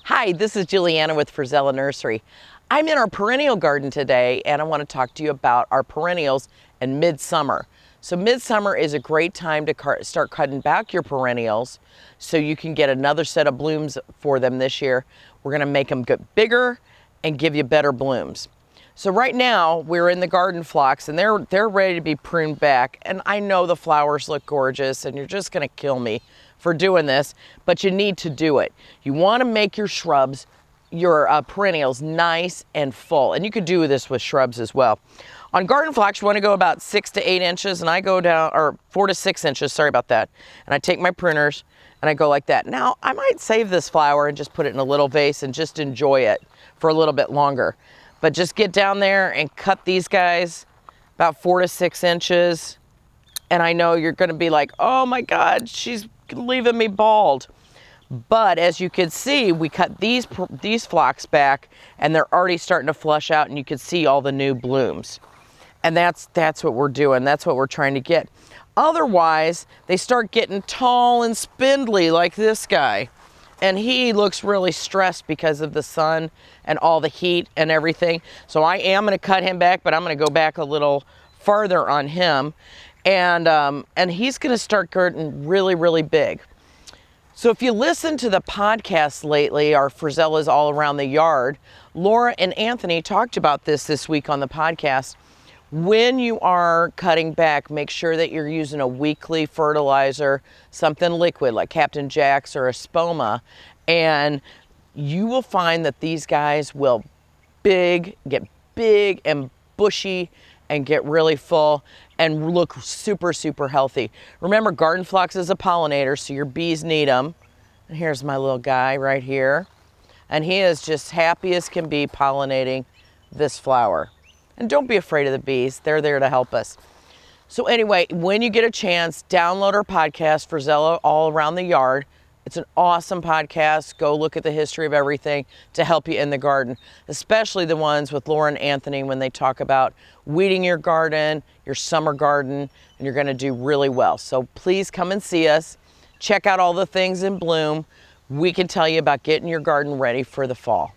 Hi, this is Juliana with Frisella Nursery. I'm in our perennial garden today and I want to talk to you about our perennials in midsummer. So midsummer is a great time to start cutting back your perennials so you can get another set of blooms for them this year. We're going to make them get bigger and give you better blooms. So right now we're in the garden phlox and they're ready to be pruned back, and I know the flowers look gorgeous and you're just going to kill me for doing this, but you need to do it. You want to make your shrubs, your perennials nice and full, and you could do this with shrubs as well. On garden phlox, you want to go about 6 to 8 inches, and I go down, or 4 to 6 inches, sorry about that. And I take my pruners and I go like that. Now, I might save this flower and just put it in a little vase and just enjoy it for a little bit longer. But just get down there and cut these guys about 4 to 6 inches. And I know you're going to be like, oh my God, she's leaving me bald. But as you can see, we cut these phlox back and they're already starting to flush out, and you can see all the new blooms. And that's what we're doing. That's what we're trying to get. Otherwise, they start getting tall and spindly like this guy. And he looks really stressed because of the sun and all the heat and everything. So I am going to cut him back, but I'm going to go back a little farther on him. And he's going to start getting really, really big. So if you listen to the podcast lately, our Frisellas all around the yard, Laura and Anthony talked about this week on the podcast. When you are cutting back, make sure that you're using a weekly fertilizer, something liquid like Captain Jack's or a Spoma, and you will find that these guys will get big and bushy and get really full and look super, super healthy. Remember, garden phlox is a pollinator, so your bees need them. And here's my little guy right here. And he is just happy as can be pollinating this flower. And don't be afraid of the bees. They're there to help us. So anyway, when you get a chance, download our podcast, Frisella All Around the Yard. It's an awesome podcast. Go look at the history of everything to help you in the garden, especially the ones with Laura and Anthony when they talk about weeding your garden, your summer garden, and you're going to do really well. So please come and see us. Check out all the things in bloom. We can tell you about getting your garden ready for the fall.